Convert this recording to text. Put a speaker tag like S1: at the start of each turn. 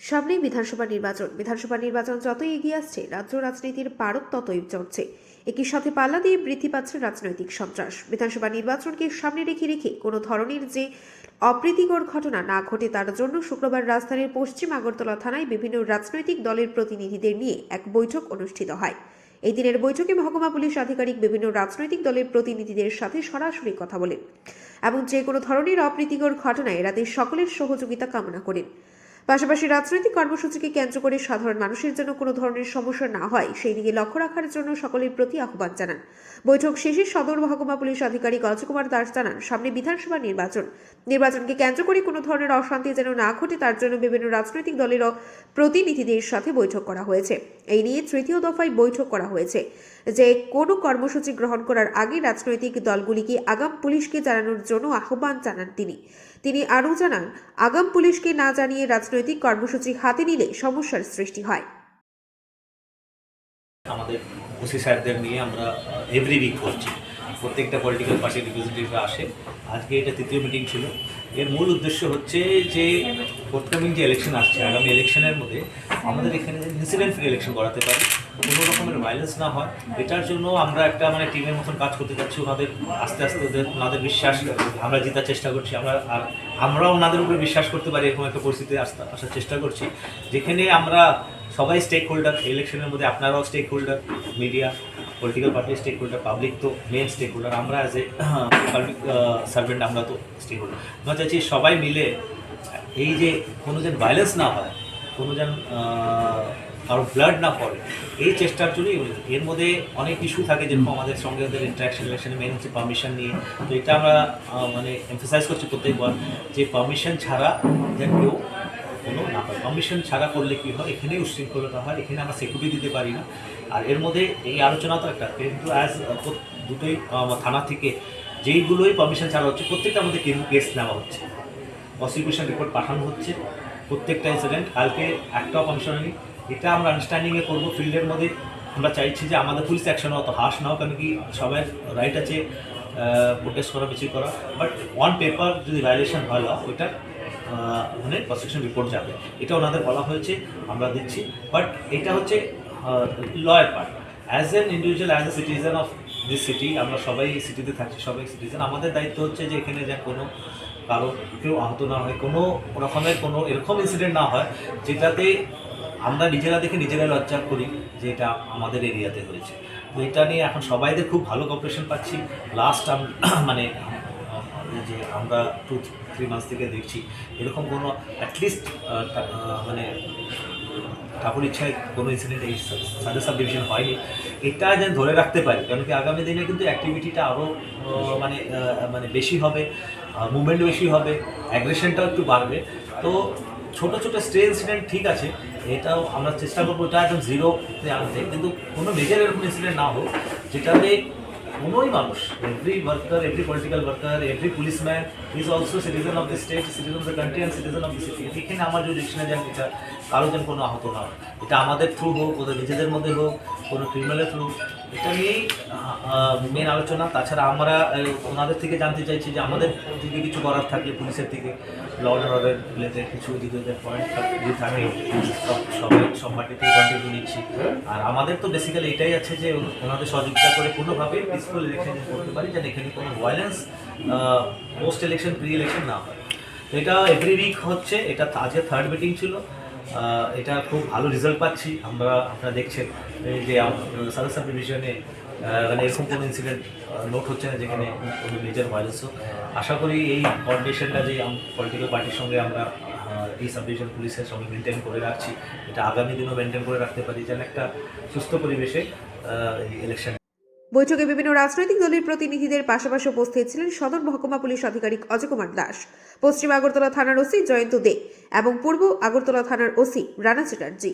S1: সামনেই বিধানসভা নির্বাচন যতই এগিয়ে আসছে রাজ্য রাজনীতির পারদ ততই চড়ছে। একই সাথে পাল্লা দিয়ে বৃদ্ধি পাচ্ছে রাজনৈতিক সন্ত্রাস। বিধানসভা নির্বাচনকে সামনে রেখে কোনো ধরনের যে অপ্রীতিকর ঘটনা না ঘটে তার জন্য শুক্রবার রাজধানীর পশ্চিম আগরতলা থানায় বিভিন্ন রাজনৈতিক দলের প্রতিনিধিদের নিয়ে এক বৈঠক অনুষ্ঠিত হয়। এই দিনের বৈঠকে মহকুমা পুলিশ আধিকারিক বিভিন্ন রাজনৈতিক দলের প্রতিনিধিদের সাথে সরাসরি কথা বলেন এবং যে কোনো ধরনের অপ্রীতিকর ঘটনা এড়াতে সকলের সহযোগিতা কামনা করেন। পাশাপাশি রাজনৈতিক কর্মসূচিকে কেন্দ্র করে সাধারণ মানুষের জন্য কোনো ধরনের সমস্যা না হয় সেই দিকে লক্ষ্য রাখার জন্য সকলের প্রতি আহ্বান জানান। বৈঠক শেষে সদর মহকুমা পুলিশ আধিকারিক অজয় কুমার দাস জানান, সামনে বিধানসভা নির্বাচনকে কেন্দ্র করে কোনো ধরনের অশান্তি যেন না ঘটে তার জন্য বিভিন্ন রাজনৈতিক দলের প্রতিনিধিদের সাথে বৈঠক করা হয়েছে। এই নিয়ে তৃতীয় দফায় বৈঠক করা হয়েছে যে কোনো কর্মসূচি গ্রহণ করার আগে রাজনৈতিক দলগুলিকে আগাম পুলিশকে জানানোর জন্য আহ্বান জানান তিনি আরও জানান, আগাম পুলিশকে না জানিয়ে রাজনৈতিক কর্মসূচি হাতে নিলে সমস্যার সৃষ্টি হয়।
S2: আমাদের ওসি স্যারদের নিয়ে আমরা এভরি উইক করছি, প্রত্যেকটা পলিটিক্যাল পার্টির রিপ্রেজেন্টেটিভরা আসে। আজকে এটা তৃতীয় মিটিং ছিল। এর মূল উদ্দেশ্য হচ্ছে যে ফোর্থকামিং যে ইলেকশন আসছে, আগামী ইলেকশনের মধ্যে আমাদের এখানে যে ইনসিডেন্ট ফ্রি ইলেকশন করাতে পারি, কোনো রকমের ভায়োলেন্স না হয়, এটার জন্য আমরা একটা টিমের মতন কাজ করতে যাচ্ছি। আস্তে আস্তে ওনাদের বিশ্বাস আমরা জেতার চেষ্টা করছি। আমরা ওনাদের উপরে বিশ্বাস করতে পারি এরকম একটা পরিস্থিতি আসার চেষ্টা করছি, যেখানে আমরা সবাই স্টেক হোল্ডার। ইলেকশনের মধ্যে আপনারাও স্টেক হোল্ডার, মিডিয়া, পলিটিক্যাল পার্টির স্টেক হোল্ডার, পাবলিক তো মেন স্টেক হোল্ডার। আমরা অ্যাজ এ পাবলিক সার্ভেন্ট আমরা তো স্টেক হোল্ডার। আমরা চাইছি সবাই মিলে এই যে কোনো যেন ভায়োলেন্স না হয়, কোনো যেন কারো ব্লাড না পড়ে, এই চেষ্টার জন্যই। এর মধ্যে অনেক ইস্যু থাকে, যেরকম আমাদের সঙ্গে ওদের ইন্টারাকশন ইলেকশনে মেন হচ্ছে পারমিশন নিয়ে। তো এটা আমরা এমফাসাইজ করছি প্রত্যেকবার যে পারমিশন ছাড়া যেন কেউ কোনো না হয়। পারমিশন ছাড়া করলে কী হয়, এখানেই উশৃঙ্খলতা হয়, এখানে আমরা সিকিউরিটি দিতে পারি না। আর এর মধ্যে এই আলোচনা তো একটা, কিন্তু অ্যাজ দুটোই থানা থেকে যেইগুলোই পারমিশন ছাড়া হচ্ছে প্রত্যেকটার মধ্যে কিন্তু কেস নেওয়া হচ্ছে, প্রসিকিউশন রিপোর্ট পাঠানো হচ্ছে প্রত্যেকটা ইনসিডেন্ট। কালকে একটাও পারমিশন নেই। এটা আমরা আন্ডারস্ট্যান্ডিংয়ে করবো। ফিল্ডের মধ্যে আমরা চাইছি যে আমাদের পুলিশ অ্যাকশন অত হার্শ না হোক, কারণ কি সবাই রাইট আছে প্রোটেস্ট করা, মিছিল করা, বাট অন পেপার যদি ভায়োলেশন হয় ওইটা প্রসিকিউশন রিপোর্ট যাবে, এটা ওনাদের বলা হয়েছে, আমরা দিচ্ছি। বাট এটা হচ্ছে লয়ের part. As an individual, as a citizen of this city, আমরা সবাই সিটিতে থাকছি, সবাই সিটিজেন। আমাদের দায়িত্ব হচ্ছে যে এখানে যেন কোনো কারো কেউ আহত না হয়, কোনো রকমের কোনো এরকম ইনসিডেন্ট না হয় যেটাতে আমরা নিজেরা দেখে নিজেরা লজ্জা করি যে এটা আমাদের এরিয়াতে হয়েছে। তো এটা নিয়ে এখন সবাইদের খুব ভালো কোঅপারেশন পাচ্ছি। লাস্ট যে আমরা 2-3 মাস থেকে দেখছি এরকম কোনো অ্যাটলিস্ট ঠাকুর ইচ্ছায় কোনো ইনসিডেন্ট এই সাদা সাব ডিভিশন হয়নি। এটা যেন ধরে রাখতে পারি, কারণ কি আগামী দিনে কিন্তু অ্যাক্টিভিটিটা আরও বেশি হবে, মুভমেন্ট বেশি হবে, অ্যাগ্রেশনটাও একটু বাড়বে। তো ছোটো ছোটো স্টে ইনসিডেন্ট ঠিক আছে, এটাও আমরা চেষ্টা করবো এটা একদম জিরোতে আনতে, কিন্তু কোনো মেজর এরকম ইনসিডেন্ট না হোক যেটাতে কোনোই মানুষ, every worker, every political worker, every policeman is also citizen of the state, citizen of the country and citizen of the city. এখানে আমার যে ডিকশনে যেন এটা কারো যেন কোনো আহত না হয়, এটা আমাদের থ্রু হোক, ওদের নিজেদের মধ্যে হোক, কোনো ক্রিমিনালের থ্রু, এটা নিয়েই মেন আলোচনা। তাছাড়া আমরা ওনাদের থেকে জানতে চাইছি যে আমাদের দিকে কিছু করার থাকলে পুলিশের থেকে ল অ্যান্ড অর্ডার রিলেটেড কিছু যদি ওদের পয়েন্ট যদি থাকে, সব পার্টিতে কন্টিনিউ নিচ্ছি। আর আমাদের তো বেসিক্যালি এটাই আছে যে ওনাদের সহযোগিতা করে কোনোভাবে পিসফুল ইলেকশন করতে পারি, যেন এখানে কোনো violence post election, pre election না হয়। তো এটা এভরি উইক হচ্ছে, এটা আজকে 3rd মিটিং ছিল। এটা খুব ভালো রেজাল্ট পাচ্ছি আমরা। আপনারা দেখছেন যে সাদা সাব ডিভিশনে এরকম কোনো ইনসিডেন্ট নোট হচ্ছে না যেখানে কোনো মেজর ভায়োলেন্স হোক। আশা করি এই কোঅর্ডিনেশনটা যে পলিটিক্যাল পার্টির সঙ্গে আমরা এই সাব ডিভিশন পুলিশের সঙ্গে মেনটেন করে রাখছি, এটা আগামী দিনও মেনটেন করে রাখতে পারি, যেন একটা সুস্থ পরিবেশে ইলেকশন।
S1: বৈঠকে বিভিন্ন রাজনৈতিক দলের প্রতিনিধিদের পাশাপাশি উপস্থিত ছিলেন সদর মহকুমা পুলিশ আধিকারিক অজয় কুমার দাস, পশ্চিম আগরতলা থানার ওসি জয়ন্ত দে এবং পূর্ব আগরতলা থানার ওসি রানা চ্যাটার্জি।